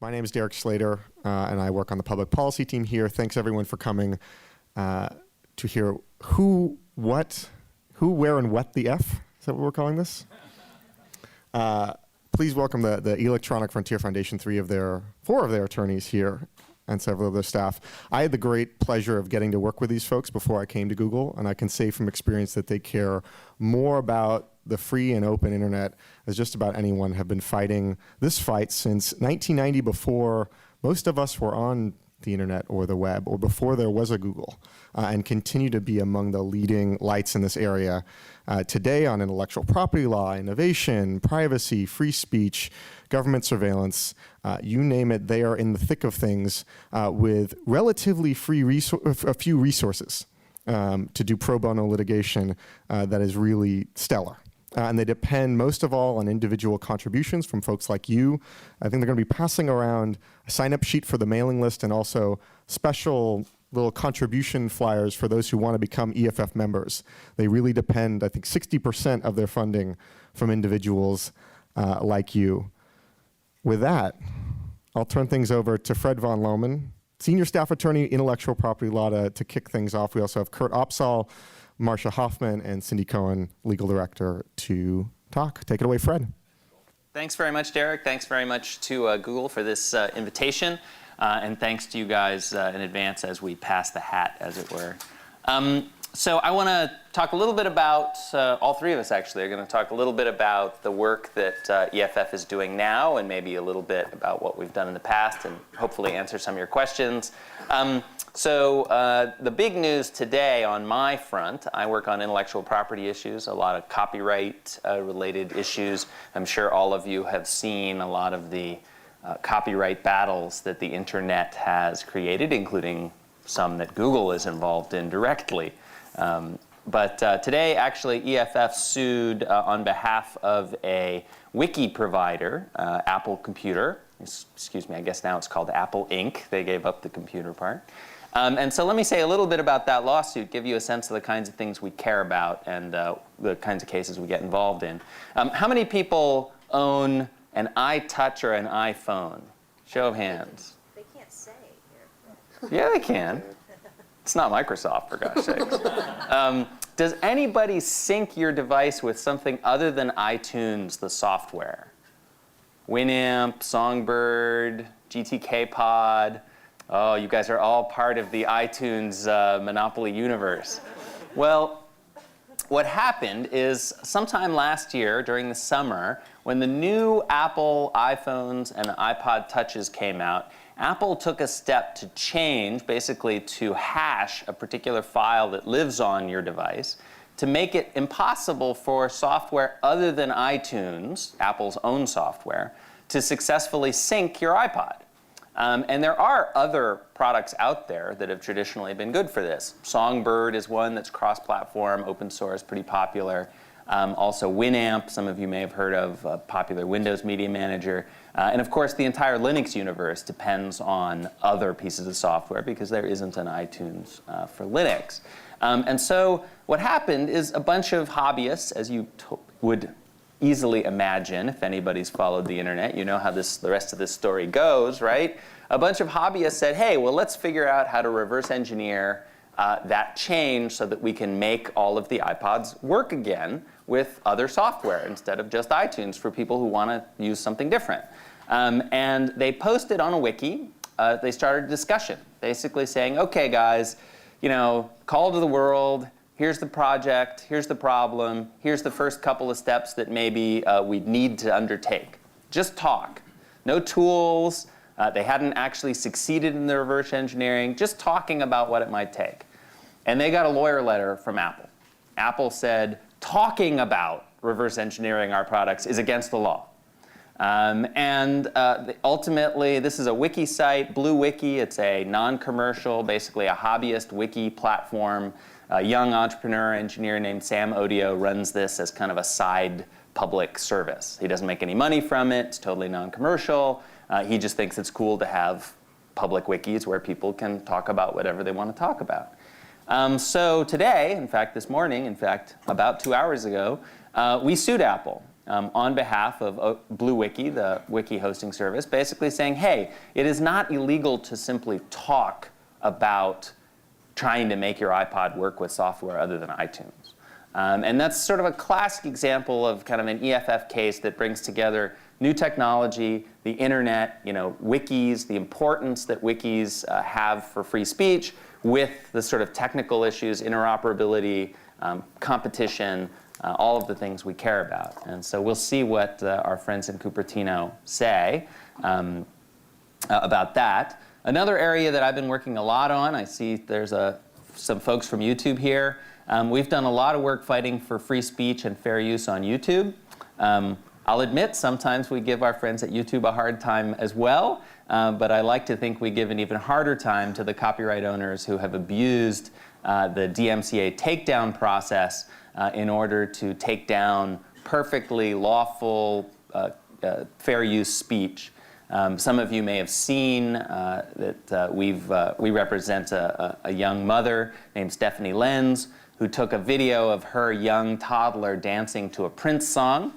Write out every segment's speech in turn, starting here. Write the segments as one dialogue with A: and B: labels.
A: My name is Derek Slater, and I work on the public policy team here. Thanks, everyone, for coming to hear who, where, and what the F. Is that what we're calling this? Please welcome the Electronic Frontier Foundation, four of their attorneys here, and several of their staff. I had the great pleasure of getting to work with these folks before I came to Google, and I can say from experience that they care more about the free and open internet as just about anyone, have been fighting this fight since 1990, before most of us were on the internet or the web, or before there was a Google, and continue to be among the leading lights in this area today on intellectual property law, innovation, privacy, free speech, government surveillance, you name it, they are in the thick of things with relatively a few resources to do pro bono litigation that is really stellar. And they depend most of all on individual contributions from folks like you. I think they're going to be passing around a sign-up sheet for the mailing list, and also special little contribution flyers for those who want to become EFF members. They really depend, I think, 60% of their funding from individuals like you. With that, I'll turn things over to Fred von Lohmann, Senior Staff Attorney, Intellectual Property Law, to kick things off. We also have Kurt Opsahl, Marcia Hofmann, and Cindy Cohen, Legal Director, to talk. Take it away, Fred.
B: Thanks very much, Derek. Thanks very much to Google for this invitation. And thanks to you guys in advance as we pass the hat, as it were. So I want to talk a little bit about, all three of us actually are going to talk a little bit about the work that EFF is doing now, and maybe a little bit about what we've done in the past, and hopefully answer some of your questions. So the big news today on my front, I work on intellectual property issues, a lot of copyright related issues. I'm sure all of you have seen a lot of the copyright battles that the internet has created, including some that Google is involved in directly. But today, actually, EFF sued on behalf of a wiki provider, Apple Computer. Excuse me, I guess now it's called Apple Inc. They gave up the computer part. And so let me say a little bit about that lawsuit, give you a sense of the kinds of things we care about and the kinds of cases we get involved in. How many people own an iTouch or an iPhone? Show of hands.
C: They can't say here.
B: Yeah, they can. It's not Microsoft, for gosh sakes. Does anybody sync your device with something other than iTunes, the software? Winamp, Songbird, GTK Pod. Oh, you guys are all part of the iTunes monopoly universe. Well, what happened is sometime last year during the summer, when the new Apple iPhones and iPod Touches came out, Apple took a step to change, basically to hash a particular file that lives on your device, to make it impossible for software other than iTunes, Apple's own software, to successfully sync your iPod. And there are other products out there that have traditionally been good for this. Songbird is one that's cross-platform, open source, pretty popular. Also Winamp, some of you may have heard of, a popular Windows Media Manager. And of course, the entire Linux universe depends on other pieces of software because there isn't an iTunes for Linux. And so what happened is a bunch of hobbyists, as you would easily imagine, if anybody's followed the internet, you know how the rest of this story goes, right? A bunch of hobbyists said, hey, well, let's figure out how to reverse engineer that change so that we can make all of the iPods work again with other software instead of just iTunes for people who want to use something different. And they posted on a wiki, they started a discussion, basically saying, okay, guys, call to the world. Here's the project, here's the problem, here's the first couple of steps that maybe we'd need to undertake. Just talk. No tools. They hadn't actually succeeded in the reverse engineering, just talking about what it might take. And they got a lawyer letter from Apple. Apple said, talking about reverse engineering our products is against the law. Ultimately, this is a wiki site, Blue Wiki. It's a non-commercial, basically a hobbyist wiki platform. A young entrepreneur engineer named Sam Odio runs this as kind of a side public service. He doesn't make any money from it. It's totally non-commercial. He just thinks it's cool to have public wikis where people can talk about whatever they want to talk about. So today, in fact, this morning, in fact, about 2 hours ago, we sued Apple. on behalf of BlueWiki, the wiki hosting service, basically saying, hey, it is not illegal to simply talk about trying to make your iPod work with software other than iTunes. And that's sort of a classic example of kind of an EFF case that brings together new technology, the internet, wikis, the importance that wikis have for free speech, with the sort of technical issues, interoperability, competition, all of the things we care about. And so we'll see what our friends in Cupertino say about that. Another area that I've been working a lot on, I see there's some folks from YouTube here. We've done a lot of work fighting for free speech and fair use on YouTube. I'll admit, sometimes we give our friends at YouTube a hard time as well, but I like to think we give an even harder time to the copyright owners who have abused the DMCA takedown process in order to take down perfectly lawful, fair use speech. Some of you may have seen that we represent a young mother named Stephanie Lenz, who took a video of her young toddler dancing to a Prince song,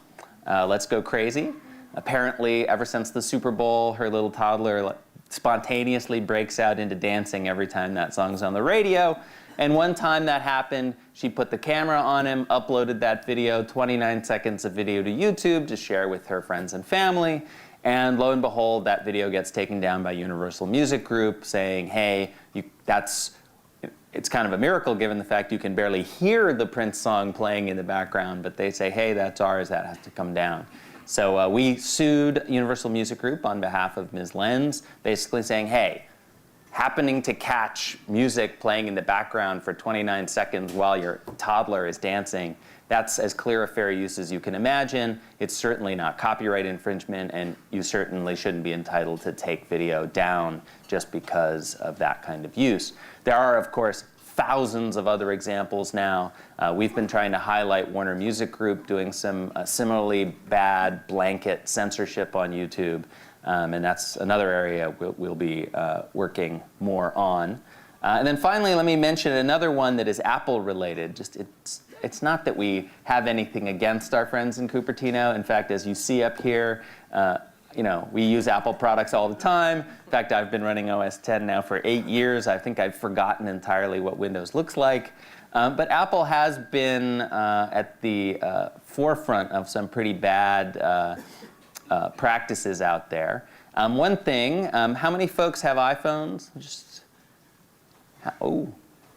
B: Let's Go Crazy. Apparently, ever since the Super Bowl, her little toddler spontaneously breaks out into dancing every time that song's on the radio. And one time that happened, she put the camera on him, uploaded that video, 29 seconds of video to YouTube to share with her friends and family. And lo and behold, that video gets taken down by Universal Music Group saying, hey, it's kind of a miracle given the fact you can barely hear the Prince song playing in the background, but they say, hey, that's ours, that has to come down. So we sued Universal Music Group on behalf of Ms. Lenz, basically saying, hey, happening to catch music playing in the background for 29 seconds while your toddler is dancing, that's as clear a fair use as you can imagine. It's certainly not copyright infringement, and you certainly shouldn't be entitled to take video down just because of that kind of use. There are, of course, thousands of other examples now. We've been trying to highlight Warner Music Group doing some similarly bad blanket censorship on YouTube. And that's another area we'll be working more on. And then finally, let me mention another one that is Apple-related. It's not that we have anything against our friends in Cupertino. In fact, as you see up here, we use Apple products all the time. In fact, I've been running OS X now for 8 years. I think I've forgotten entirely what Windows looks like. But Apple has been at the forefront of some pretty bad practices out there. One thing, how many folks have iPhones?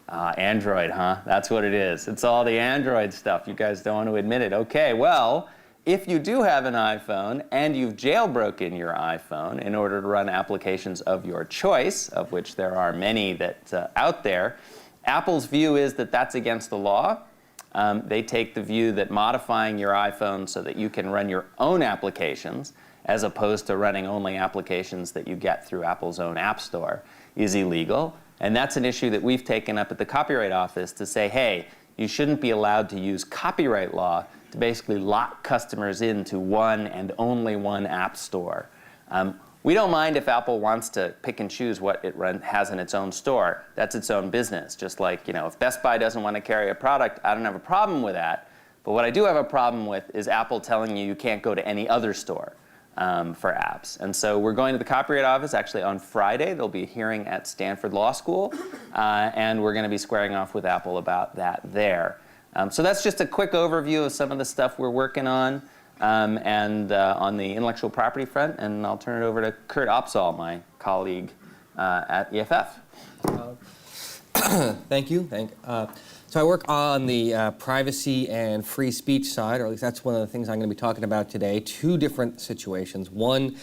B: Android, huh? That's what it is. It's all the Android stuff. You guys don't want to admit it. Okay, well, if you do have an iPhone and you've jailbroken your iPhone in order to run applications of your choice, of which there are many that out there, Apple's view is that that's against the law. They take the view that modifying your iPhone so that you can run your own applications, as opposed to running only applications that you get through Apple's own App Store, is illegal. And that's an issue that we've taken up at the Copyright Office to say, hey, you shouldn't be allowed to use copyright law to basically lock customers into one and only one app store. We don't mind if Apple wants to pick and choose what it has in its own store. That's its own business. Just like, if Best Buy doesn't want to carry a product, I don't have a problem with that. But what I do have a problem with is Apple telling you can't go to any other store for apps. And so we're going to the Copyright Office actually on Friday. There'll be a hearing at Stanford Law School, and we're going to be squaring off with Apple about that there. So that's just a quick overview of some of the stuff we're working on, and on the intellectual property front. And I'll turn it over to Kurt Opsahl, my colleague at EFF.
D: Thank you. So I work on the privacy and free speech side, or at least that's one of the things I'm going to be talking about today. Two different situations. One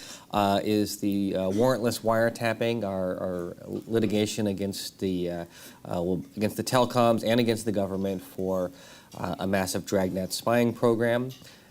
D: is the warrantless wiretapping, our litigation against the telecoms and against the government for a massive dragnet spying program.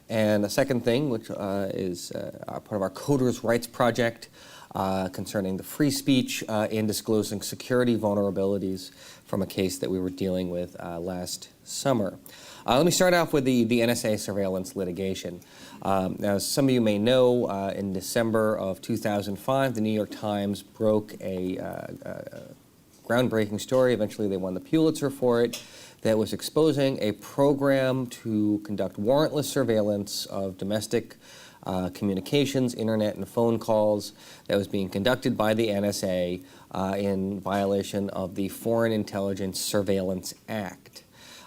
D: And the second thing, which is part of our Coders' Rights Project, concerning the free speech in disclosing security vulnerabilities from a case that we were dealing with last summer. Let me start off with the Nsa Surveillance Litigation. Now, as some of you may know, in December of 2005, the New York Times broke a groundbreaking story. Eventually, they won the Pulitzer for it, that was exposing a program to conduct warrantless surveillance of domestic communications, internet and phone calls that was being conducted by the NSA in violation of the Foreign Intelligence Surveillance Act.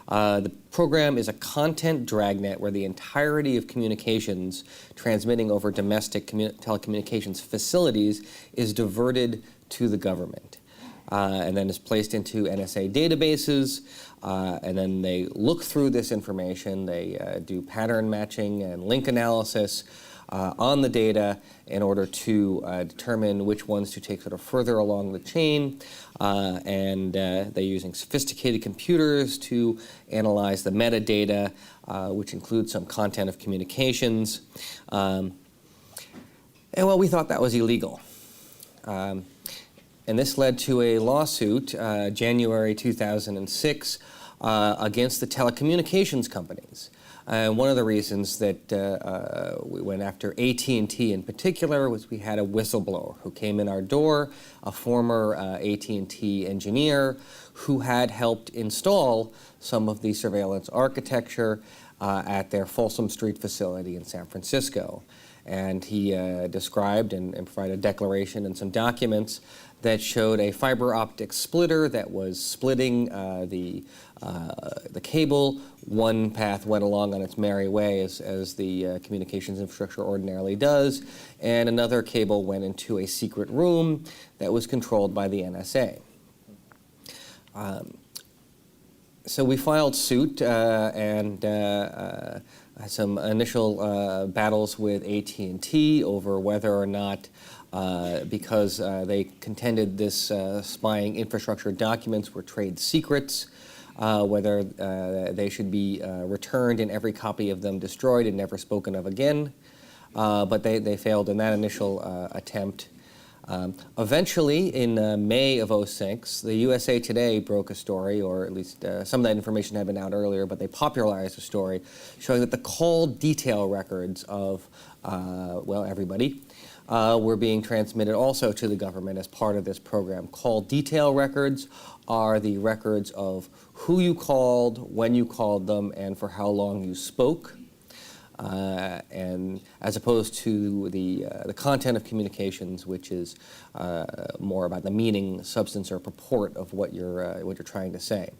D: The program is a content dragnet where the entirety of communications transmitting over domestic telecommunications facilities is diverted to the government and then is placed into NSA databases, and then they look through this information, they do pattern matching and link analysis on the data in order to determine which ones to take sort of further along the chain, and they're using sophisticated computers to analyze the metadata, which includes some content of communications. And well, we thought that was illegal. And this led to a lawsuit, January 2006, against the telecommunications companies. And one of the reasons that we went after AT&T in particular was we had a whistleblower who came in our door, a former AT&T engineer who had helped install some of the surveillance architecture at their Folsom Street facility in San Francisco. And he described and provided a declaration and some documents that showed a fiber optic splitter that was splitting the cable. One path went along on its merry way, as the communications infrastructure ordinarily does, and another cable went into a secret room that was controlled by the NSA. So we filed suit and had some initial battles with AT&T over whether or not, because they contended this spying infrastructure documents were trade secrets, whether they should be returned and every copy of them destroyed and never spoken of again. But they failed in that initial attempt. Eventually, in May of '06, the USA Today broke a story, or at least some of that information had been out earlier, but they popularized a story showing that the call detail records of, well, everybody, were being transmitted also to the government as part of this program. Call detail records are the records of who you called, when you called them, and for how long you spoke. And as opposed to the content of communications, which is more about the meaning, substance, or purport of what you're trying to say.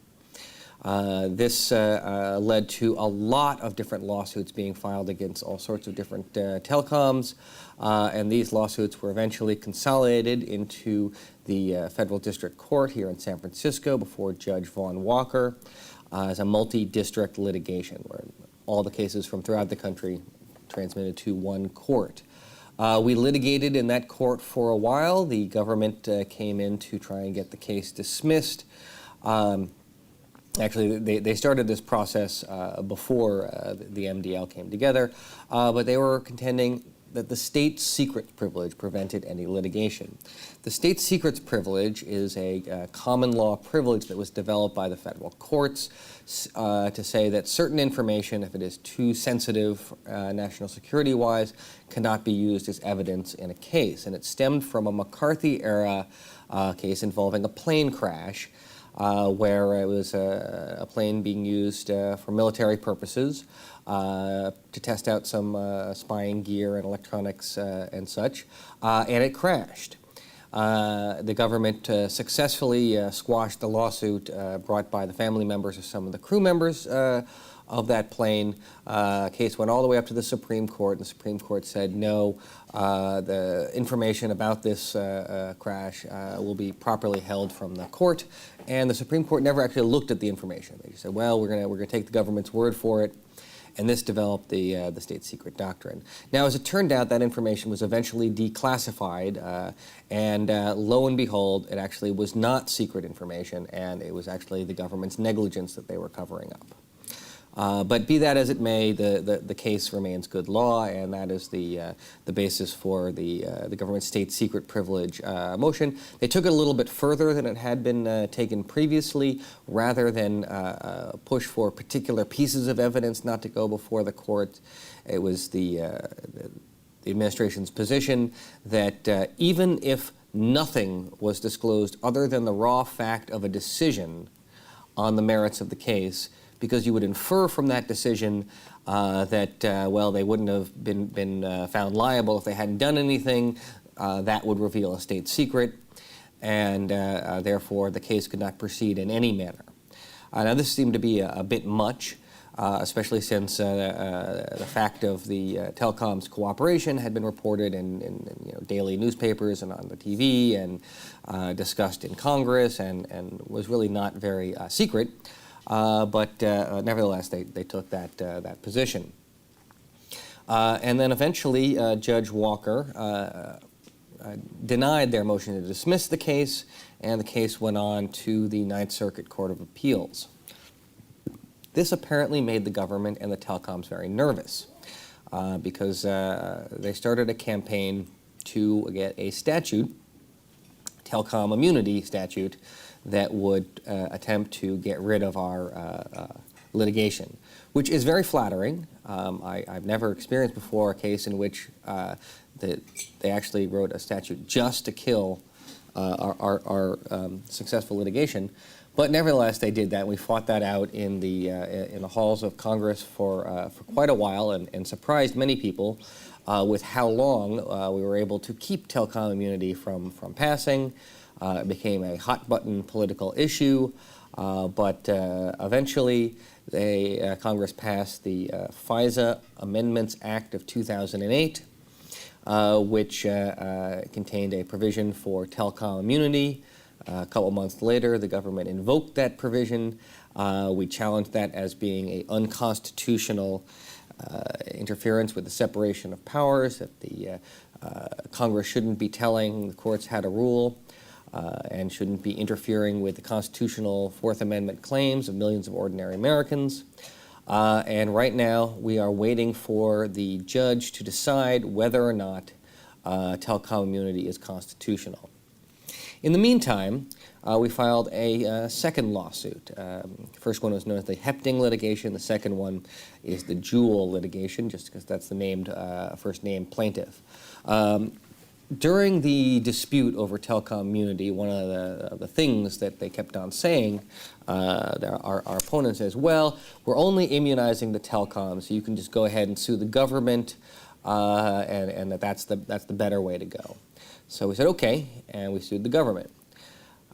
D: This led to a lot of different lawsuits being filed against all sorts of different telecoms, and these lawsuits were eventually consolidated into the federal district court here in San Francisco before Judge Vaughn Walker as a multi-district litigation where all the cases from throughout the country transmitted to one court. We litigated in that court for a while. The government came in to try and get the case dismissed. Actually, they started this process before the MDL came together, but they were contending that the state secret privilege prevented any litigation. The state secrets privilege is a common law privilege that was developed by the federal courts to say that certain information, if it is too sensitive national security-wise, cannot be used as evidence in a case. And it stemmed from a McCarthy-era case involving a plane crash where it was a plane being used for military purposes to test out some spying gear and electronics and such, and it crashed. The government successfully squashed the lawsuit brought by the family members of some of the crew members of that plane. Case went all the way up to the Supreme Court, and the Supreme Court said, no, the information about this crash will be properly held from the court. And the Supreme Court never actually looked at the information. They just said, well, we're gonna take the government's word for it. And this developed the state secret doctrine. Now, as it turned out, that information was eventually declassified, and lo and behold, it actually was not secret information, and it was actually the government's negligence that they were covering up. But be that as it may, the case remains good law, and that is the basis for the government's state secret privilege motion. They took it a little bit further than it had been taken previously. Rather than push for particular pieces of evidence not to go before the court, it was the administration's position that even if nothing was disclosed other than the raw fact of a decision on the merits of the case, because you would infer from that decision that, well, they wouldn't have been found liable if they hadn't done anything. That would reveal a state secret, and therefore the case could not proceed in any manner. Now, this seemed to be a bit much, especially since the fact of the telecom's cooperation had been reported in daily newspapers and on the TV and discussed in Congress and was really not very secret. But nevertheless, they took that position. And then eventually, Judge Walker denied their motion to dismiss the case, and the case went on to the Ninth Circuit Court of Appeals. This apparently made the government and the telecoms very nervous because they started a campaign to get a statute, telecom immunity statute, that would attempt to get rid of our litigation, which is very flattering. I've never experienced before a case in which they actually wrote a statute just to kill our successful litigation. But nevertheless, they did that. We fought that out in the halls of Congress for quite a while, and surprised many people with how long we were able to keep telecom immunity from passing. It became a hot-button political issue, but eventually Congress passed the Fisa Amendments Act of 2008, which contained a provision for telecom immunity. A couple months later, the government invoked that provision. We challenged that as being an unconstitutional interference with the separation of powers, that the Congress shouldn't be telling the courts how to rule and shouldn't be interfering with the constitutional Fourth Amendment claims of millions of ordinary Americans. And right now, we are waiting for the judge to decide whether or not telecom immunity is constitutional. In the meantime, we filed a second lawsuit. The first one was known as the Hepting litigation. The second one is the Jewel litigation, just because that's the named first named plaintiff. During the dispute over telecom immunity, one of the things that they kept on saying, our opponent says, well, we're only immunizing the telecoms, so you can just go ahead and sue the government, and that's the better way to go. So we said, okay, and we sued the government.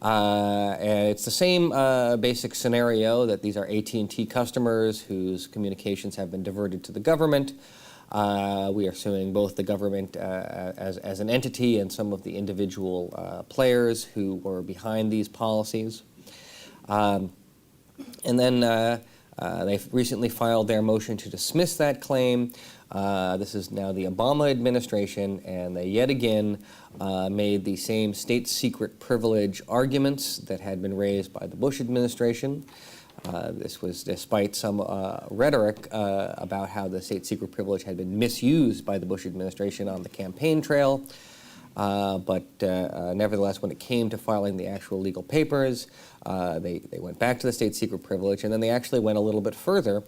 D: And it's the same basic scenario, that these are AT&T customers whose communications have been diverted to the government. We are suing both the government as an entity and some of the individual players who were behind these policies. And then they've recently filed their motion to dismiss that claim. This is now the Obama administration, and they yet again made the same state secret privilege arguments that had been raised by the Bush administration. This was despite some rhetoric about how the state secret privilege had been misused by the Bush administration on the campaign trail. But nevertheless, when it came to filing the actual legal papers, they went back to the state secret privilege, and then they actually went a little bit further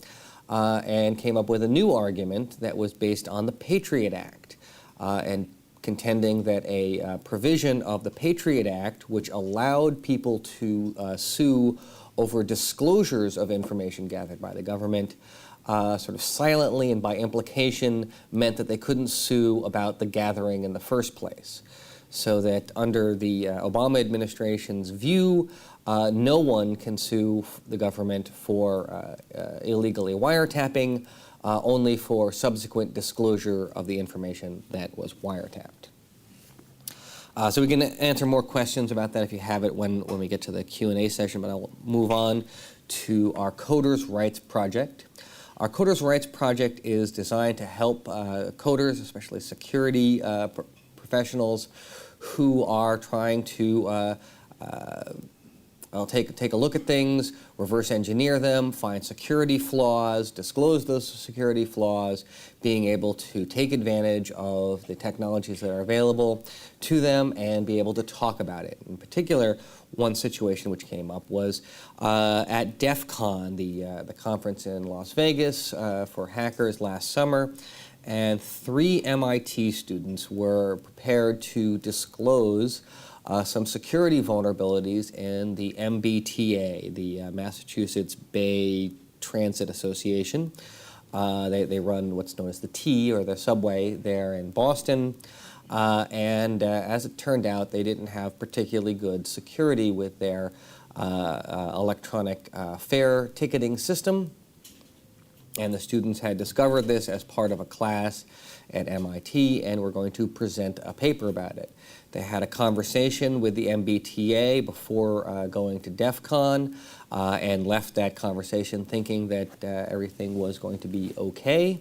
D: and came up with a new argument that was based on the Patriot Act, and contending that a provision of the Patriot Act, which allowed people to sue over disclosures of information gathered by the government, sort of silently and by implication, meant that they couldn't sue about the gathering in the first place. So that under the Obama administration's view, no one can sue the government for illegally wiretapping, only for subsequent disclosure of the information that was wiretapped. So we can answer more questions about that if you have it when we get to the Q&A session, but I'll move on to our Coders' Rights Project. Our Coders' Rights Project is designed to help coders, especially security professionals, who are trying to take a look at things, reverse engineer them, find security flaws, disclose those security flaws, being able to take advantage of the technologies that are available to them and be able to talk about it. In particular, one situation which came up was at DefCon, the conference in Las Vegas for hackers last summer, and 3 MIT students were prepared to disclose some security vulnerabilities in the MBTA, the Massachusetts Bay Transit Association. They run what's known as the T, or the subway, there in Boston. And as it turned out, they didn't have particularly good security with their electronic fare ticketing system. And the students had discovered this as part of a class at MIT and were going to present a paper about it. They had a conversation with the MBTA before going to DefCon and left that conversation thinking that everything was going to be okay.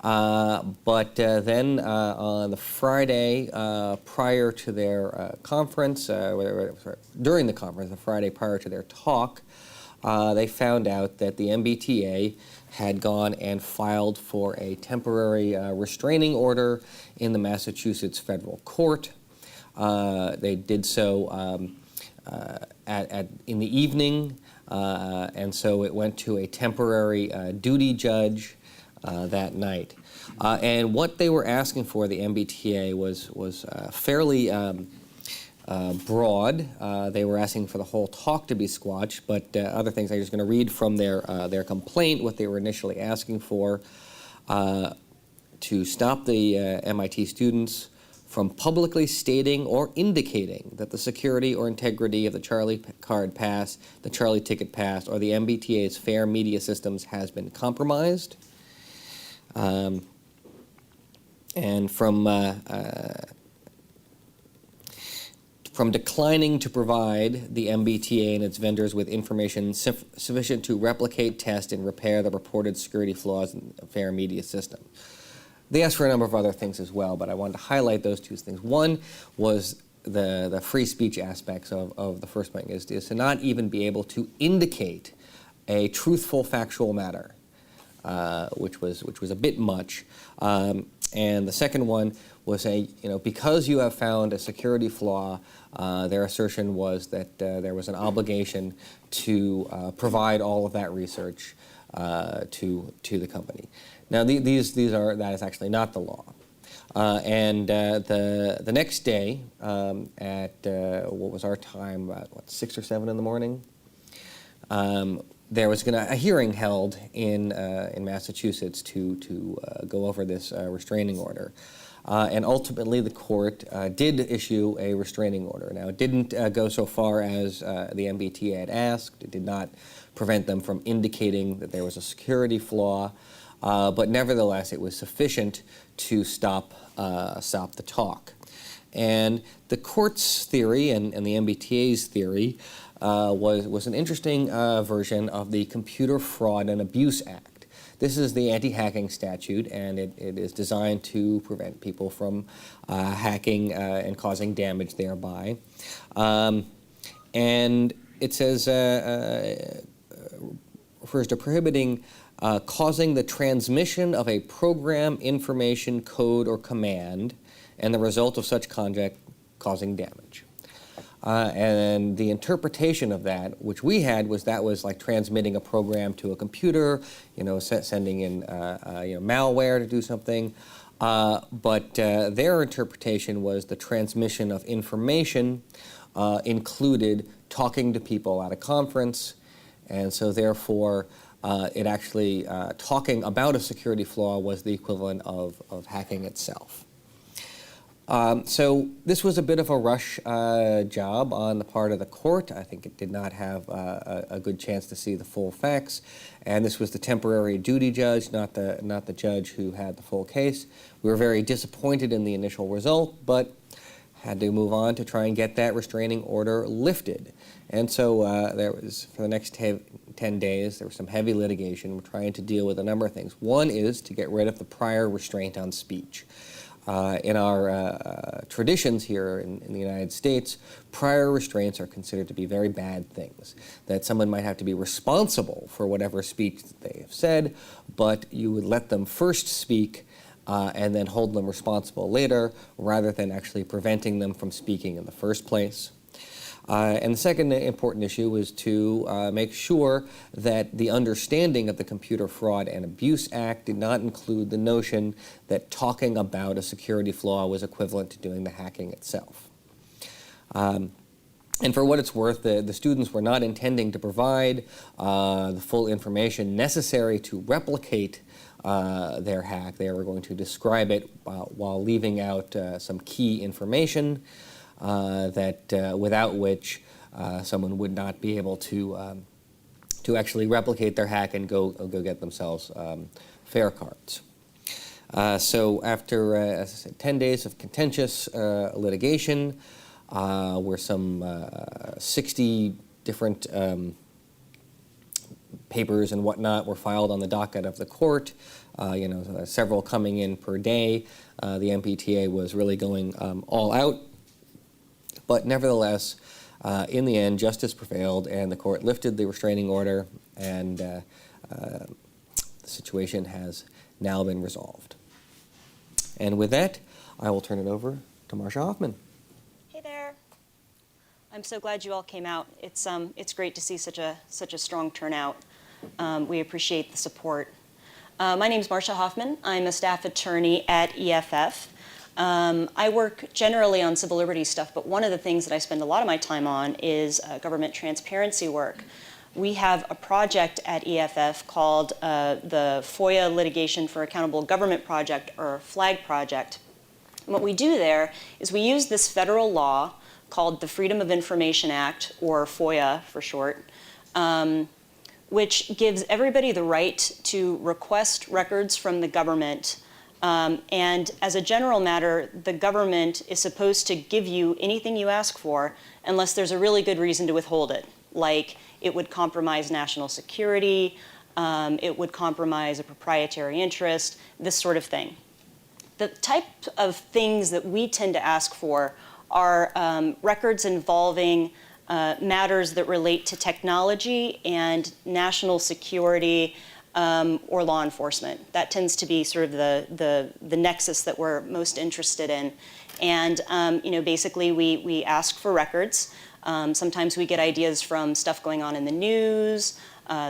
D: But then on the Friday prior to their conference, during the conference, the Friday prior to their talk, they found out that the MBTA had gone and filed for a temporary restraining order in the Massachusetts federal court. They did so in the evening, and so it went to a temporary duty judge that night. And what they were asking for, the MBTA, was fairly broad. They were asking for the whole talk to be squashed, but other things, I'm just going to read from their complaint what they were initially asking for: to stop the MIT students from publicly stating or indicating that the security or integrity of the Charlie Card Pass, the Charlie Ticket Pass, or the MBTA's fare media systems has been compromised. And from declining to provide the MBTA and its vendors with information sufficient to replicate, test, and repair the reported security flaws in the fare media system. They asked for a number of other things as well, but I wanted to highlight those two things. One was the free speech aspects of the first point, is to not even be able to indicate a truthful factual matter, which was a bit much. And the second one was because you have found a security flaw, their assertion was that there was an obligation to provide all of that research to the company. Now, that is actually not the law. And the next day, at what was our time, about 6 or 7 in the morning, there was a hearing held in Massachusetts to go over this restraining order. And ultimately, the court did issue a restraining order. Now, it didn't go so far as the MBTA had asked. It did not prevent them from indicating that there was a security flaw, but nevertheless, it was sufficient to stop the talk. And the court's theory and the MBTA's theory was an interesting version of the Computer Fraud and Abuse Act. This is the anti-hacking statute, and it is designed to prevent people from hacking and causing damage thereby. And it says, refers to prohibiting causing the transmission of a program, information, code, or command, and the result of such conduct causing damage. And the interpretation of that, which we had, was like transmitting a program to a computer, sending in malware to do something. But their interpretation was the transmission of information included talking to people at a conference, and so therefore it actually talking about a security flaw was the equivalent of hacking itself. So this was a bit of a rush job on the part of the court. I think it did not have a good chance to see the full facts, and this was the temporary duty judge, not the judge who had the full case. We were very disappointed in the initial result, but had to move on to try and get that restraining order lifted. And so there was, for the next 10 days, there was some heavy litigation. We're trying to deal with a number of things. One is to get rid of the prior restraint on speech. In our traditions here in the United States, prior restraints are considered to be very bad things, that someone might have to be responsible for whatever speech that they have said, but you would let them first speak and then hold them responsible later, rather than actually preventing them from speaking in the first place. And the second important issue was to make sure that the understanding of the Computer Fraud and Abuse Act did not include the notion that talking about a security flaw was equivalent to doing the hacking itself. And for what it's worth, the students were not intending to provide the full information necessary to replicate their hack. They were going to describe it while leaving out some key information that without which someone would not be able to actually replicate their hack and go get themselves fare cards. So after, as I said, 10 days of contentious litigation, where some 60 different papers and whatnot were filed on the docket of the court, several coming in per day, the MPTA was really going all out. But nevertheless, in the end, justice prevailed, and the court lifted the restraining order, and the situation has now been resolved. And with that, I will turn it over to Marcia Hofmann.
E: Hey there. I'm so glad you all came out. It's great to see such a strong turnout. We appreciate the support. My name is Marcia Hofmann. I'm a staff attorney at EFF. I work generally on civil liberties stuff, but one of the things that I spend a lot of my time on is government transparency work. We have a project at EFF called the FOIA Litigation for Accountable Government Project, or FLAG project. And what we do there is we use this federal law called the Freedom of Information Act, or FOIA for short, which gives everybody the right to request records from the government. And as a general matter, the government is supposed to give you anything you ask for unless there's a really good reason to withhold it. Like it would compromise national security, it would compromise a proprietary interest, this sort of thing. The type of things that we tend to ask for are records involving matters that relate to technology and national security or law enforcement. That tends to be sort of the nexus that we're most interested in. And basically we ask for records. Sometimes we get ideas from stuff going on in the news.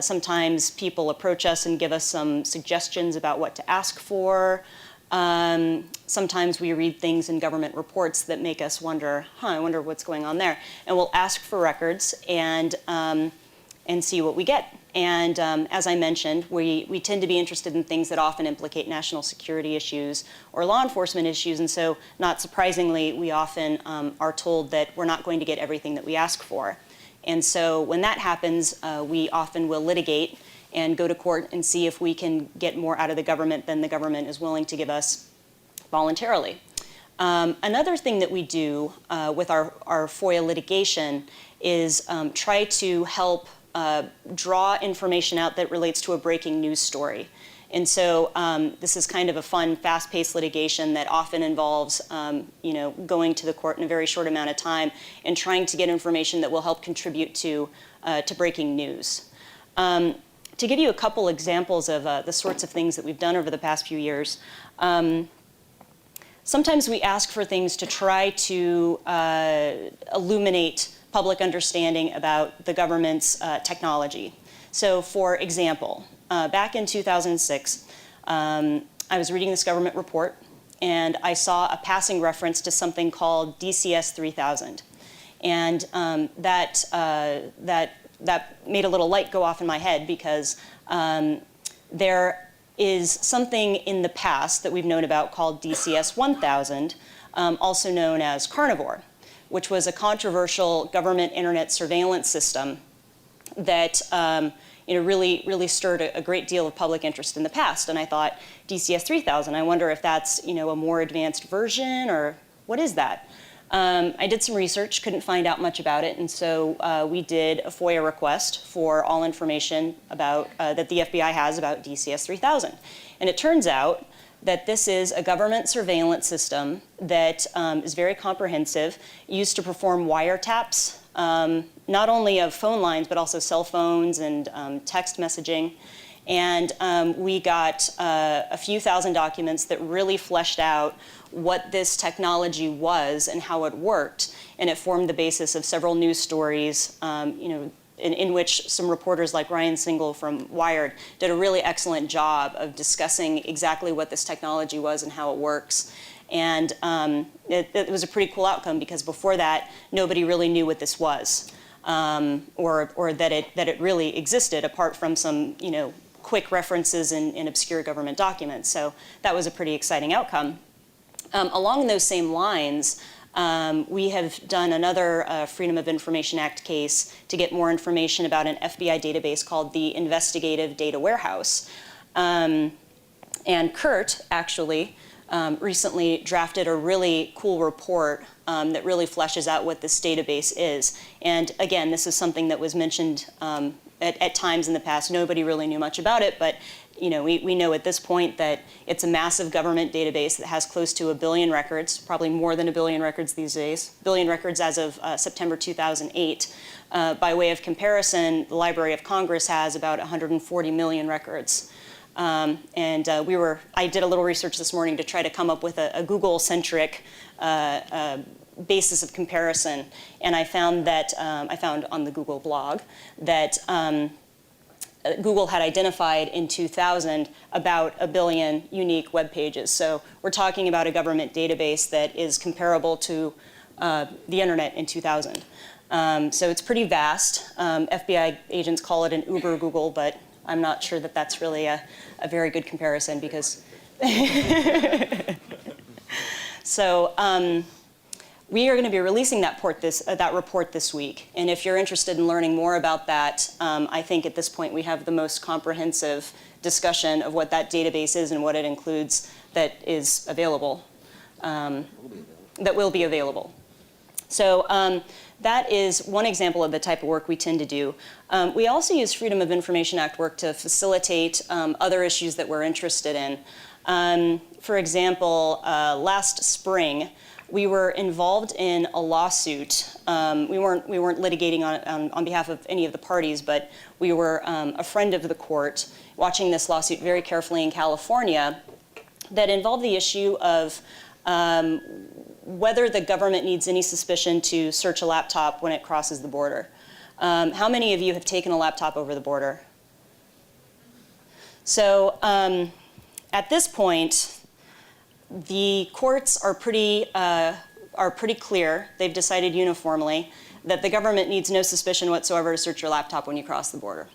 E: Sometimes people approach us and give us some suggestions about what to ask for. Sometimes we read things in government reports that make us wonder, I wonder what's going on there. And we'll ask for records and see what we get. And as I mentioned, we tend to be interested in things that often implicate national security issues or law enforcement issues. And so, not surprisingly, we often are told that we're not going to get everything that we ask for. And so when that happens, we often will litigate and go to court and see if we can get more out of the government than the government is willing to give us voluntarily. Another thing that we do with our FOIA litigation is try to help draw information out that relates to a breaking news story. And so this is kind of a fun, fast-paced litigation that often involves going to the court in a very short amount of time and trying to get information that will help contribute to breaking news. To give you a couple examples of the sorts of things that we've done over the past few years, sometimes we ask for things to try to illuminate public understanding about the government's technology. So for example, back in 2006, I was reading this government report and I saw a passing reference to something called DCS 3000. And that made a little light go off in my head because there is something in the past that we've known about called DCS 1000, also known as Carnivore, which was a controversial government internet surveillance system that really stirred a great deal of public interest in the past. And I thought, DCS 3000, I wonder if that's a more advanced version, or what is that? I did some research, couldn't find out much about it, and so we did a FOIA request for all information about that the FBI has about DCS 3000. And it turns out that this is a government surveillance system that is very comprehensive, used to perform wiretaps, not only of phone lines, but also cell phones and text messaging. And we got a few thousand documents that really fleshed out what this technology was and how it worked. And it formed the basis of several news stories, in which some reporters like Ryan Singal from Wired did a really excellent job of discussing exactly what this technology was and how it works. And it was a pretty cool outcome because before that, nobody really knew what this was, or that it really existed apart from some, quick references in obscure government documents. So that was a pretty exciting outcome. Along those same lines, we have done another Freedom of Information Act case to get more information about an FBI database called the Investigative Data Warehouse. And Kurt, actually, recently drafted a really cool report that really fleshes out what this database is. And again, this is something that was mentioned at times in the past. Nobody really knew much about it, but we know at this point that it's a massive government database that has close to 1 billion records, probably more than 1 billion records these days, 1 billion records as of September 2008. By way of comparison, the Library of Congress has about 140 million records. I did a little research this morning to try to come up with a Google-centric basis of comparison, and I found that I found on the Google blog that Google had identified in 2000 about 1 billion unique web pages. So we're talking about a government database that is comparable to the internet in 2000. So it's pretty vast. FBI agents call it an Uber Google, but I'm not sure that that's really a very good comparison because. So we are going to be releasing that report this week. And if you're interested in learning more about that, I think at this point we have the most comprehensive discussion of what that database is and what it includes that is available, that will be available. So that is one example of the type of work we tend to do. We also use Freedom of Information Act work to facilitate other issues that we're interested in. For example, last spring, we were involved in a lawsuit. We weren't litigating on behalf of any of the parties, but we were a friend of the court watching this lawsuit very carefully in California that involved the issue of whether the government needs any suspicion to search a laptop when it crosses the border. How many of you have taken a laptop over the border? So at this point, the courts are pretty clear. They've decided uniformly that the government needs no suspicion whatsoever to search your laptop when you cross the border.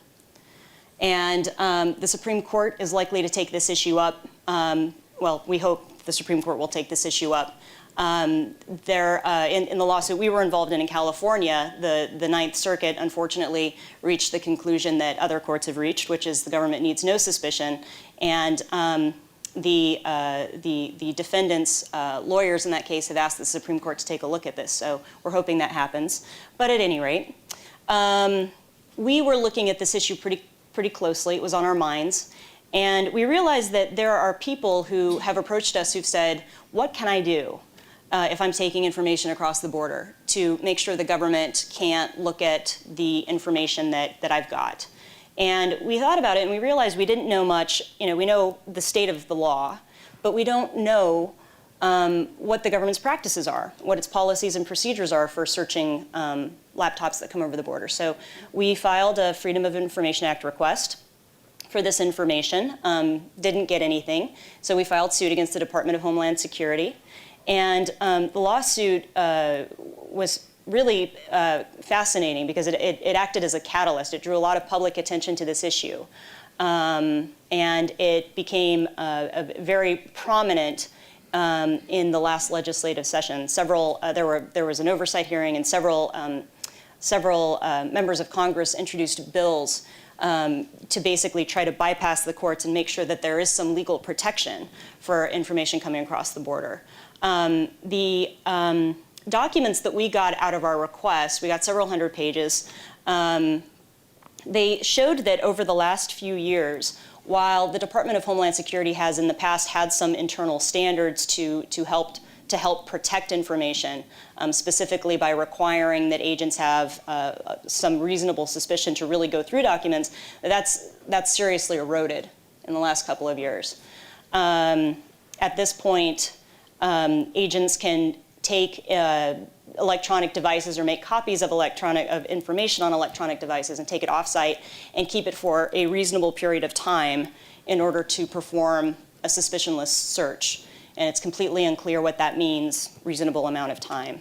E: And the Supreme Court is likely to take this issue up. Well, we hope the Supreme Court will take this issue up. In the lawsuit we were involved in California, the Ninth Circuit unfortunately reached the conclusion that other courts have reached, which is the government needs no suspicion. And the defendants' lawyers in that case have asked the Supreme Court to take a look at this. So we're hoping that happens. But at any rate, we were looking at this issue pretty closely. It was on our minds. And we realized that there are people who have approached us who've said, what can I do if I'm taking information across the border to make sure the government can't look at the information that I've got? And we thought about it and we realized we didn't know much. We know the state of the law, but we don't know what the government's practices are, what its policies and procedures are for searching laptops that come over the border. So we filed a Freedom of Information Act request for this information, didn't get anything. So we filed suit against the Department of Homeland Security. And the lawsuit was really fascinating because it acted as a catalyst. It drew a lot of public attention to this issue. And it became very prominent in the last legislative session. There was an oversight hearing and several members of Congress introduced bills to basically try to bypass the courts and make sure that there is some legal protection for information coming across the border. The documents that we got out of our request, we got several hundred pages, they showed that over the last few years, while the Department of Homeland Security has in the past had some internal standards to help protect information, specifically by requiring that agents have some reasonable suspicion to really go through documents, that's seriously eroded in the last couple of years. At this point, agents can take electronic devices or make copies of information on electronic devices and take it off-site and keep it for a reasonable period of time in order to perform a suspicionless search. and it's completely unclear what that means, reasonable amount of time.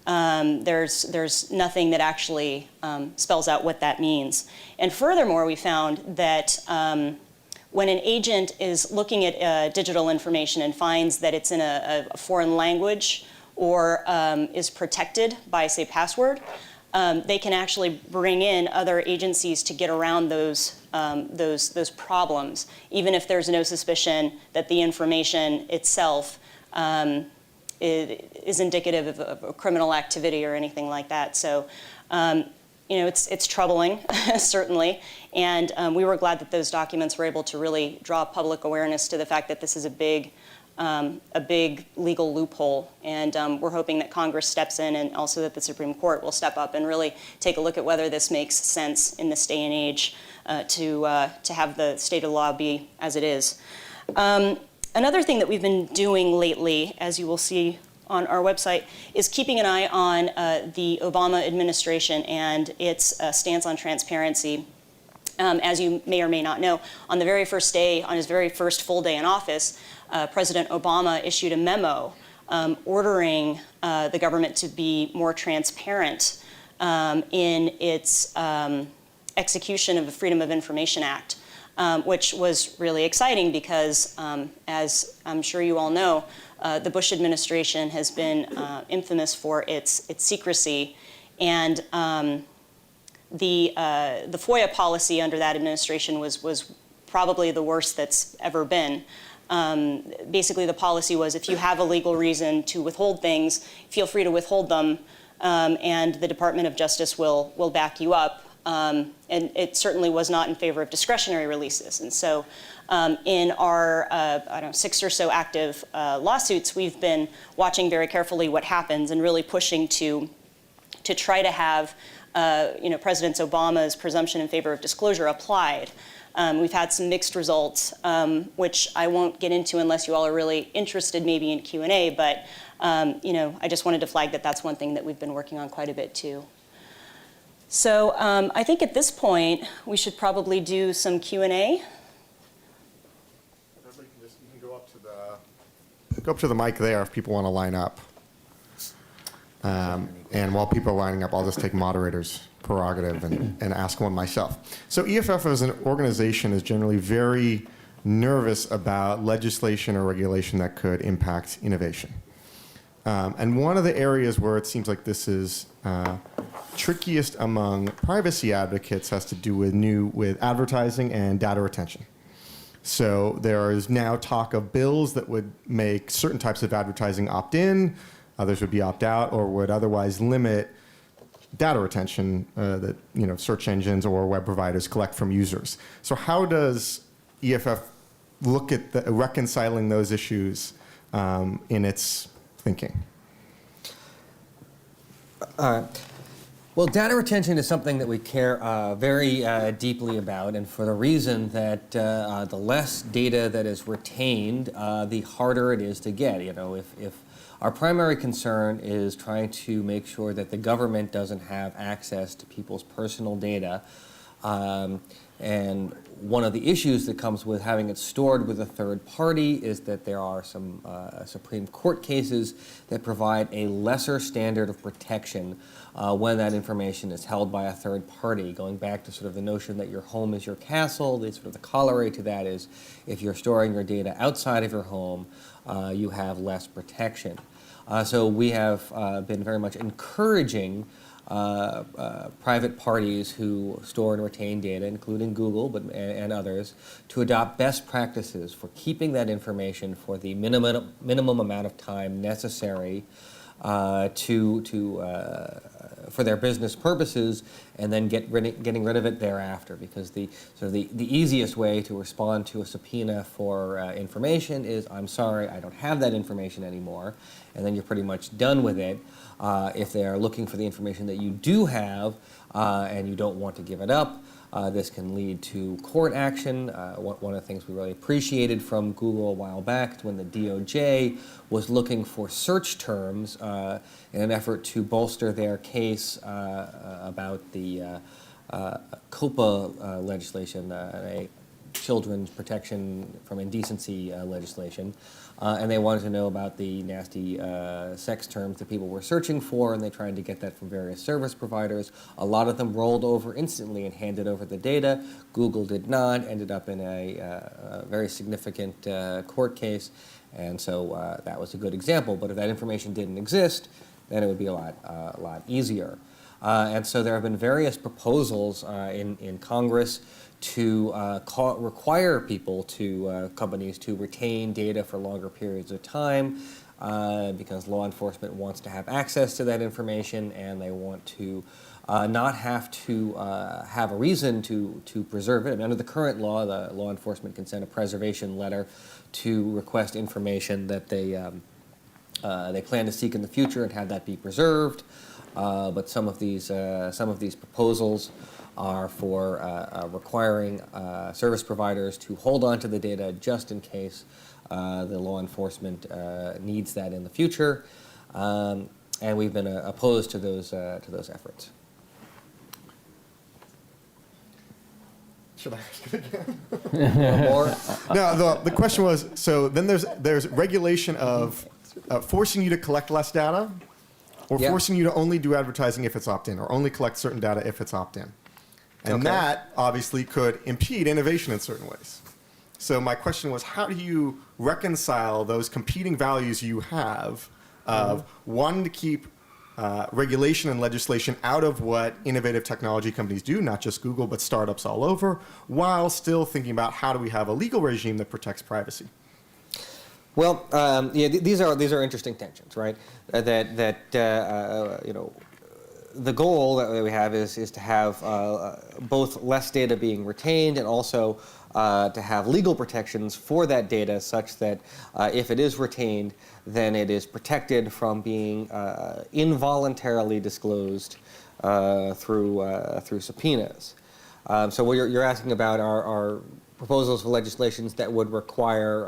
E: There's nothing that actually spells out what that means. And furthermore, we found that when an agent is looking at digital information and finds that it's in a foreign language or is protected by, say, password, they can actually bring in other agencies to get around those problems, even if there's no suspicion that the information itself is indicative of a criminal activity or anything like that. So, it's troubling, certainly, and we were glad that those documents were able to really draw public awareness to the fact that this is a big legal loophole, and we're hoping that Congress steps in and also that the Supreme Court will step up and really take a look at whether this makes sense in this day and age to have the state of the law be as it is. Another thing that we've been doing lately, as you will see on our website, is keeping an eye on the Obama administration and its stance on transparency. As you may or may not know, on the very first day, on his very first full day in office, President Obama issued a memo ordering the government to be more transparent in its execution of the Freedom of Information Act, which was really exciting because, as I'm sure you all know, the Bush administration has been infamous for its secrecy, and the FOIA policy under that administration was probably the worst that's ever been. Basically, the policy was if you have a legal reason to withhold things, feel free to withhold them, and the Department of Justice will back you up. And it certainly was not in favor of discretionary releases. And so in our, 6 or so active lawsuits, we've been watching very carefully what happens and really pushing to try to have President Obama's presumption in favor of disclosure applied. We've had some mixed results, which I won't get into unless you all are really interested maybe in Q&A, but I just wanted to flag that that's one thing that we've been working on quite a bit too. So I think at this point, we should probably do some Q&A.
A: Everybody you can go up to the mic there if people want to line up. And while people are lining up, I'll just take moderator's prerogative and ask one myself. So EFF as an organization is generally very nervous about legislation or regulation that could impact innovation. And one of the areas where it seems like this is trickiest among privacy advocates has to do with advertising and data retention. So there is now talk of bills that would make certain types of advertising opt-in, others would be opt-out, or would otherwise limit data retention that search engines or web providers collect from users. So how does EFF look at reconciling those issues in its thinking?
D: Well, data retention is something that we care very deeply about, and for the reason that the less data that is retained, the harder it is to get. If our primary concern is trying to make sure that the government doesn't have access to people's personal data, and one of the issues that comes with having it stored with a third party is that there are some Supreme Court cases that provide a lesser standard of protection when that information is held by a third party. Going back to sort of the notion that your home is your castle, the corollary to that is if you're storing your data outside of your home, you have less protection. So we have been very much encouraging private parties who store and retain data, including Google and others, to adopt best practices for keeping that information for the minimum amount of time necessary for their business purposes, and then getting rid of it thereafter. Because the easiest way to respond to a subpoena for information is, I'm sorry, I don't have that information anymore, and then you're pretty much done with it. If they are looking for the information that you do have and you don't want to give it up, this can lead to court action. One of the things we really appreciated from Google a while back when the DOJ was looking for search terms in an effort to bolster their case about the COPA legislation, children's protection from indecency legislation. And they wanted to know about the nasty sex terms that people were searching for, and they tried to get that from various service providers. A lot of them rolled over instantly and handed over the data. Google did not, ended up in a very significant court case, and so that was a good example. But if that information didn't exist, then it would be a lot easier. And so there have been various proposals in Congress to require people companies to retain data for longer periods of time because law enforcement wants to have access to that information, and they want to not have to have a reason to preserve it. I mean, under the current law, the law enforcement can send a preservation letter to request information that they plan to seek in the future and have that be preserved. But some of these proposals are for requiring service providers to hold on to the data just in case the law enforcement needs that in the future, and we've been opposed to those efforts.
A: Should I ask it again?
D: More?
A: No, the question was, so then there's regulation of forcing you to collect less data, or
D: Yeah.
A: forcing you to only do advertising if it's opt-in, or only collect certain data if it's opt-in. And
D: Okay.
A: that obviously could impede innovation in certain ways. So my question was, how do you reconcile those competing values you have of wanting to keep regulation and legislation out of what innovative technology companies do, not just Google, but startups all over, while still thinking about how do we have a legal regime that protects privacy?
D: Well, yeah, these are interesting tensions, right? The goal that we have is to have both less data being retained and also to have legal protections for that data such that if it is retained, then it is protected from being involuntarily disclosed through subpoenas. So what you're asking about are proposals for legislations that would require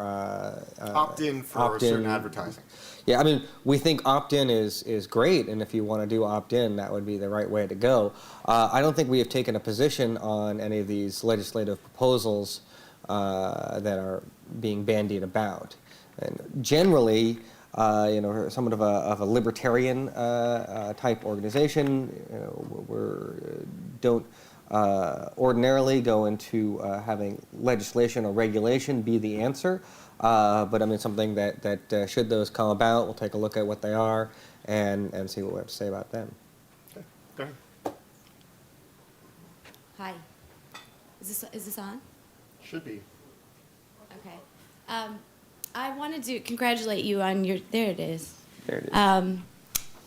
A: Opt-in for certain advertising.
D: Yeah, I mean, we think opt-in is great, and if you want to do opt-in, that would be the right way to go. I don't think we have taken a position on any of these legislative proposals that are being bandied about. And generally, somewhat of a libertarian type organization, don't ordinarily go into having legislation or regulation be the answer. But I mean, something that should those come about, we'll take a look at what they are and see what we have to say about them.
A: Okay, go ahead.
F: Hi. Is this on?
A: Should be.
F: Okay. I wanted to congratulate you on your. There it is.
B: There it is.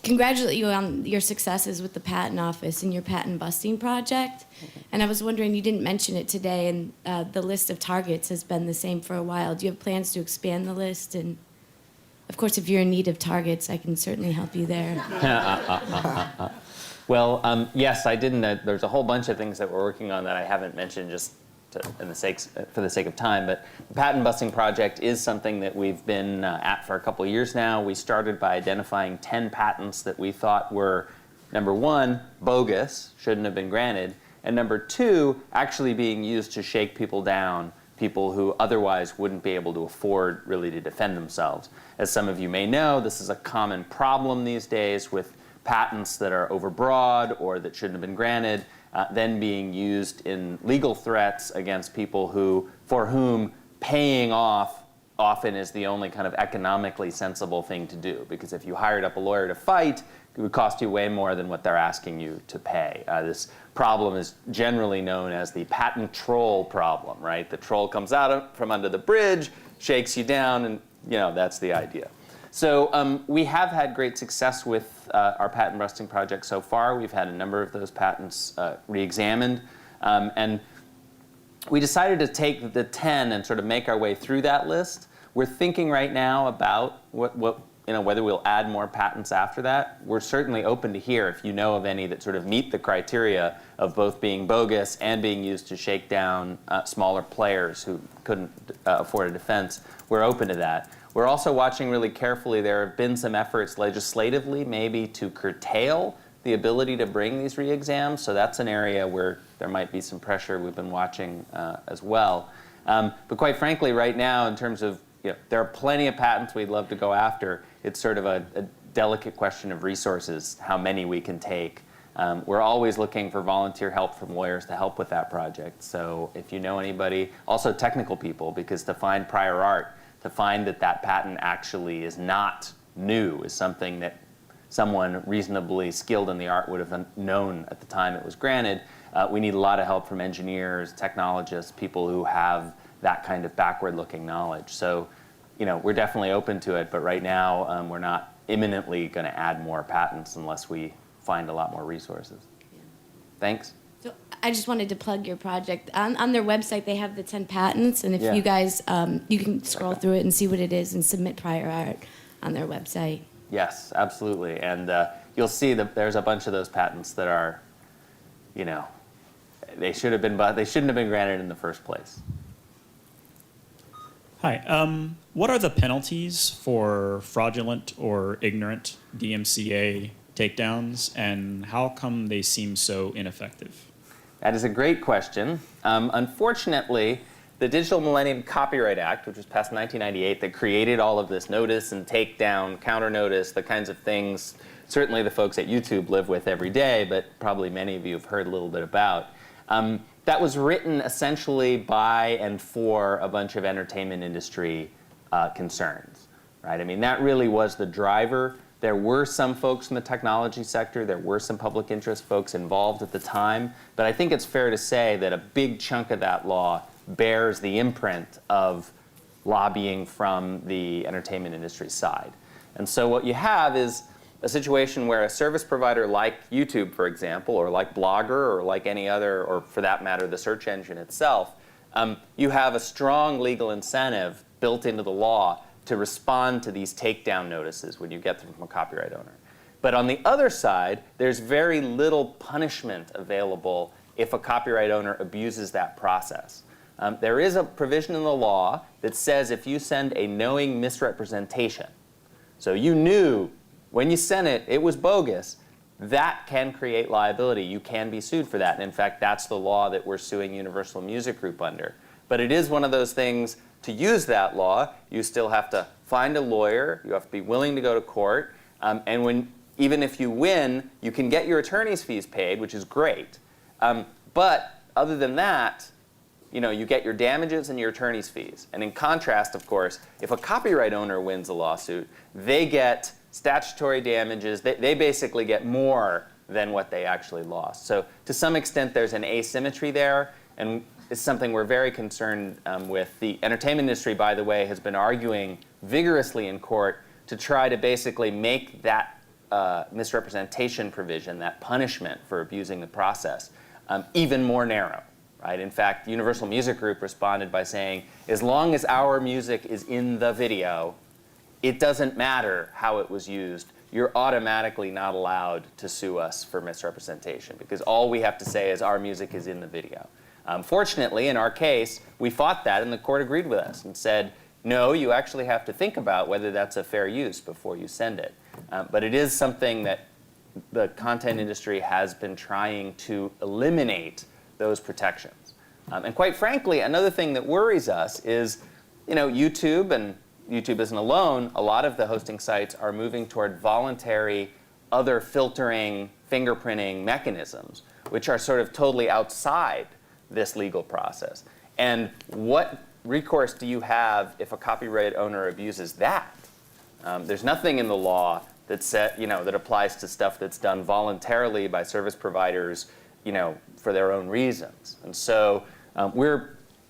F: Congratulate you on your successes with the Patent Office and your patent busting project. And I was wondering, you didn't mention it today, and the list of targets has been the same for a while. Do you have plans to expand the list? And of course, if you're in need of targets, I can certainly help you there.
B: Well, yes, I didn't. There's a whole bunch of things that we're working on that I haven't mentioned just for the sake of time. But the patent busting project is something that we've been at for a couple of years now. We started by identifying 10 patents that we thought were, number one, bogus, shouldn't have been granted, and number two, actually being used to shake people down, people who otherwise wouldn't be able to afford really to defend themselves. As some of you may know, this is a common problem these days with patents that are overbroad or that shouldn't have been granted, then being used in legal threats against people for whom paying off often is the only kind of economically sensible thing to do. Because if you hired up a lawyer to fight, it would cost you way more than what they're asking you to pay. This problem is generally known as the patent troll problem, right? The troll comes out from under the bridge, shakes you down, and that's the idea. So we have had great success with our patent busting project so far. We've had a number of those patents re-examined. And we decided to take the 10 and sort of make our way through that list. We're thinking right now about whether we'll add more patents after that. We're certainly open to hear if you know of any that sort of meet the criteria of both being bogus and being used to shake down smaller players who couldn't afford a defense. We're open to that. We're also watching really carefully. There have been some efforts legislatively maybe to curtail the ability to bring these re-exams. So that's an area where there might be some pressure we've been watching as well. But quite frankly, right now, in terms of, there are plenty of patents we'd love to go after. It's sort of a delicate question of resources, how many we can take. We're always looking for volunteer help from lawyers to help with that project. So if you know anybody, also technical people, because to find prior art, to find that that patent actually is not new, is something that someone reasonably skilled in the art would have known at the time it was granted, we need a lot of help from engineers, technologists, people who have that kind of backward-looking knowledge. So, we're definitely open to it, but right now we're not imminently going to add more patents unless we find a lot more resources.
F: Yeah.
B: Thanks.
F: So I just wanted to plug your project. On their website, they have the 10 patents, and if
B: Yeah.
F: you guys, you can scroll through it and see what it is and submit prior art on their website.
B: Yes, absolutely. And you'll see that there's a bunch of those patents that are, they shouldn't have been granted in the first place.
G: Hi. What are the penalties for fraudulent or ignorant DMCA takedowns, and how come they seem so ineffective?
B: That is a great question. Unfortunately, the Digital Millennium Copyright Act, which was passed in 1998, that created all of this notice and takedown, counter notice, the kinds of things certainly the folks at YouTube live with every day, but probably many of you have heard a little bit about. That was written essentially by and for a bunch of entertainment industry concerns, right? I mean, that really was the driver. There were some folks in the technology sector, there were some public interest folks involved at the time, but I think it's fair to say that a big chunk of that law bears the imprint of lobbying from the entertainment industry side. And so what you have is a situation where a service provider like YouTube, for example, or like Blogger, or like any other, or for that matter, the search engine itself, you have a strong legal incentive built into the law to respond to these takedown notices when you get them from a copyright owner. But on the other side, there's very little punishment available if a copyright owner abuses that process. There is a provision in the law that says if you send a knowing misrepresentation, so you knew when you sent it, it was bogus, that can create liability. You can be sued for that. And in fact, that's the law that we're suing Universal Music Group under. But it is one of those things, to use that law, you still have to find a lawyer, you have to be willing to go to court, and even if you win, you can get your attorney's fees paid, which is great. But other than that, you get your damages and your attorney's fees. And in contrast, of course, if a copyright owner wins a lawsuit, they get statutory damages. They basically get more than what they actually lost. So to some extent, there's an asymmetry there, and it's something we're very concerned with. The entertainment industry, by the way, has been arguing vigorously in court to try to basically make that misrepresentation provision, that punishment for abusing the process, even more narrow. Right? In fact, Universal Music Group responded by saying, as long as our music is in the video, it doesn't matter how it was used. You're automatically not allowed to sue us for misrepresentation because all we have to say is our music is in the video. Fortunately, in our case, we fought that and the court agreed with us and said, no, you actually have to think about whether that's a fair use before you send it. But it is something that the content industry has been trying to eliminate those protections. And quite frankly, another thing that worries us is, YouTube, and YouTube isn't alone, a lot of the hosting sites are moving toward voluntary other filtering, fingerprinting mechanisms, which are sort of totally outside this legal process. And what recourse do you have if a copyright owner abuses that? There's nothing in the law that that applies to stuff that's done voluntarily by service providers, for their own reasons. And so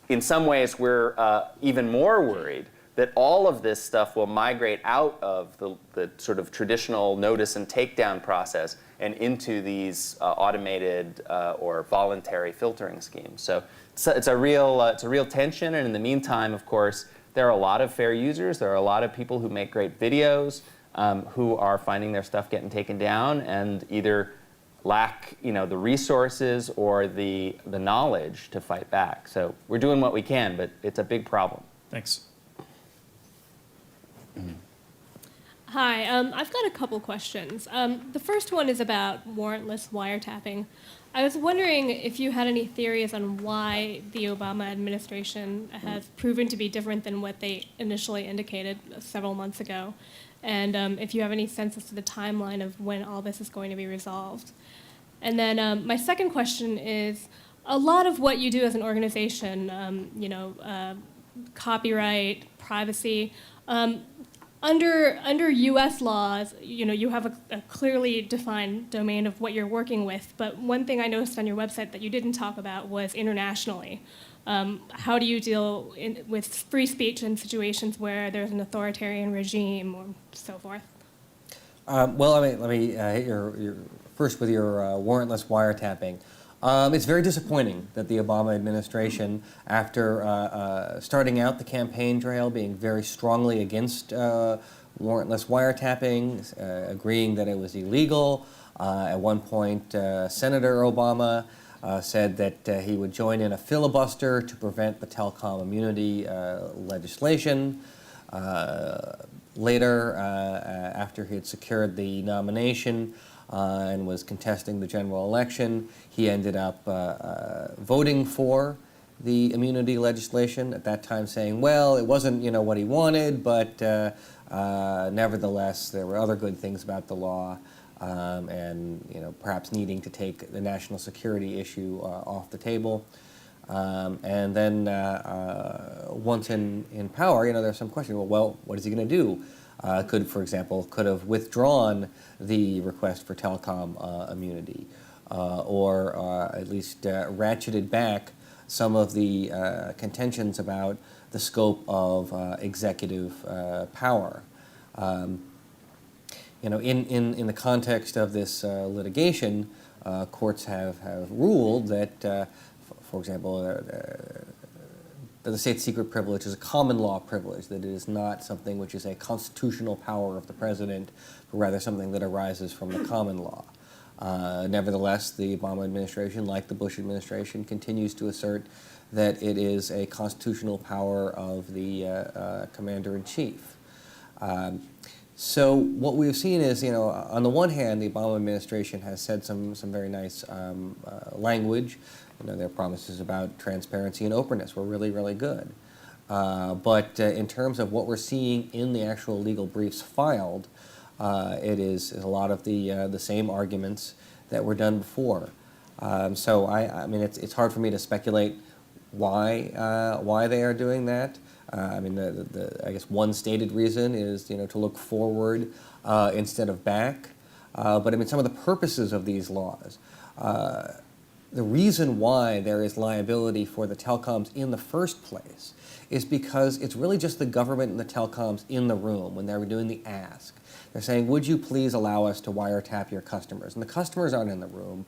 B: in some ways, we're even more worried that all of this stuff will migrate out of the sort of traditional notice and takedown process and into these automated or voluntary filtering schemes. So it's a real tension. And in the meantime, of course, there are a lot of fair users. There are a lot of people who make great videos who are finding their stuff getting taken down and either lack the resources or the knowledge to fight back. So we're doing what we can, but it's a big problem.
G: Thanks.
H: Hi, I've got a couple questions. The first one is about warrantless wiretapping. I was wondering if you had any theories on why the Obama administration has proven to be different than what they initially indicated several months ago, and if you have any sense as to the timeline of when all this is going to be resolved. And then my second question is, a lot of what you do as an organization, copyright, privacy, under U.S. laws, you have a clearly defined domain of what you're working with. But one thing I noticed on your website that you didn't talk about was internationally. How do you deal with free speech in situations where there's an authoritarian regime or so forth?
D: Well, let me hit your first with your warrantless wiretapping. It's very disappointing that the Obama administration, after starting out the campaign trail being very strongly against warrantless wiretapping, agreeing that it was illegal. At one point, Senator Obama said that he would join in a filibuster to prevent the telecom immunity legislation. Later, after he had secured the nomination, and was contesting the general election, he ended up voting for the immunity legislation, at that time saying, well, it wasn't what he wanted, but nevertheless there were other good things about the law, and perhaps needing to take the national security issue off the table. And then once in power, there's some question, well, what is he going to do? For example, could have withdrawn the request for telecom immunity, or at least ratcheted back some of the contentions about the scope of executive power. In the context of this litigation, courts have ruled that, for example, that the state secret privilege is a common law privilege, that it is not something which is a constitutional power of the president, but rather something that arises from the common law. Nevertheless, the Obama administration, like the Bush administration, continues to assert that it is a constitutional power of the commander-in-chief. So what we've seen is, on the one hand, the Obama administration has said some very nice language. Their promises about transparency and openness were really, really good. But in terms of what we're seeing in the actual legal briefs filed, it is a lot of the same arguments that were done before. So it's hard for me to speculate why they are doing that. I guess one stated reason is to look forward instead of back. But some of the purposes of these laws. The reason why there is liability for the telecoms in the first place is because it's really just the government and the telecoms in the room when they were doing the ask. They're saying, would you please allow us to wiretap your customers? And the customers aren't in the room.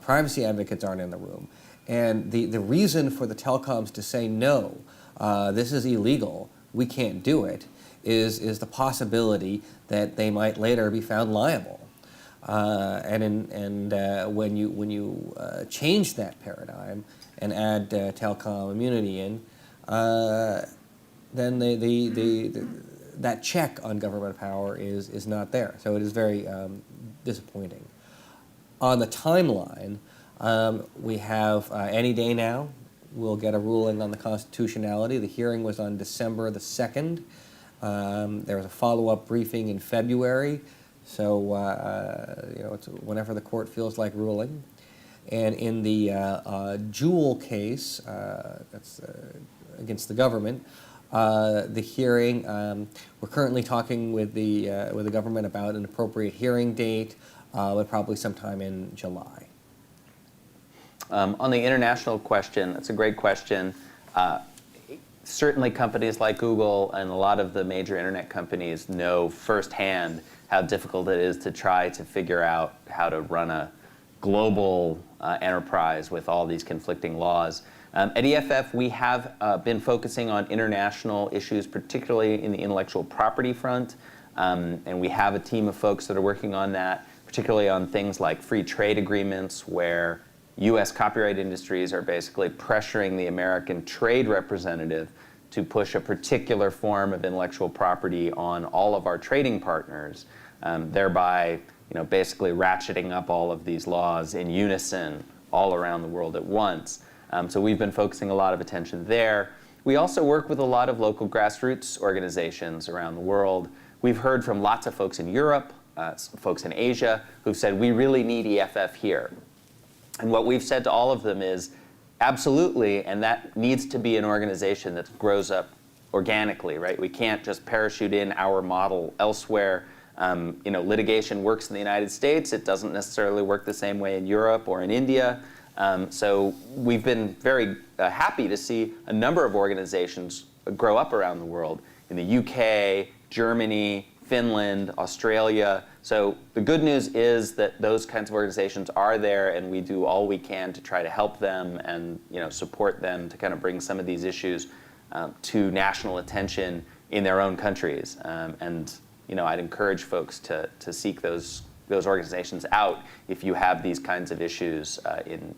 D: Privacy advocates aren't in the room. And the reason for the telecoms to say, no, this is illegal, we can't do it, is the possibility that they might later be found liable. When you change that paradigm and add telecom immunity in, then that check on government power is not there. So it is very disappointing. On the timeline, we have any day now we'll get a ruling on the constitutionality. The hearing was on December the 2nd. There was a follow-up briefing in February. So, it's whenever the court feels like ruling. And in the Jewel case, that's against the government, the hearing, we're currently talking with the government about an appropriate hearing date, but probably sometime in July.
B: On the international question, that's a great question. Certainly companies like Google and a lot of the major internet companies know firsthand how difficult it is to try to figure out how to run a global enterprise with all these conflicting laws. At EFF, we have been focusing on international issues, particularly in the intellectual property front, and we have a team of folks that are working on that, particularly on things like free trade agreements, where U.S. copyright industries are basically pressuring the American trade representative to push a particular form of intellectual property on all of our trading partners, thereby basically ratcheting up all of these laws in unison all around the world at once. So we've been focusing a lot of attention there. We also work with a lot of local grassroots organizations around the world. We've heard from lots of folks in Europe, folks in Asia, who've said, we really need EFF here. And what we've said to all of them is, absolutely, and that needs to be an organization that grows up organically, right? We can't just parachute in our model elsewhere. Litigation works in the United States. It doesn't necessarily work the same way in Europe or in India. So we've been very happy to see a number of organizations grow up around the world, in the UK, Germany, Finland, Australia. So the good news is that those kinds of organizations are there, and we do all we can to try to help them and support them to kind of bring some of these issues to national attention in their own countries. I'd encourage folks to seek those organizations out if you have these kinds of issues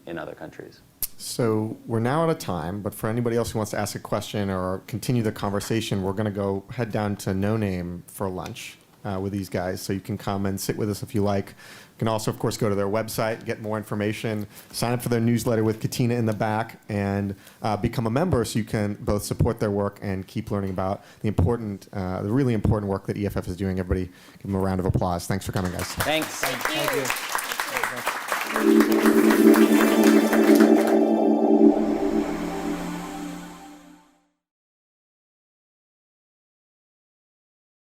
B: in other countries.
A: So we're now out of time, but for anybody else who wants to ask a question or continue the conversation, we're going to go head down to No Name for lunch with these guys. So you can come and sit with us if you like. You can also, of course, go to their website, get more information, sign up for their newsletter with Katina in the back, and become a member so you can both support their work and keep learning about the really important work that EFF is doing. Everybody give them a round of applause. Thanks for coming, guys.
B: Thanks.
E: Thank you.
D: Thank you.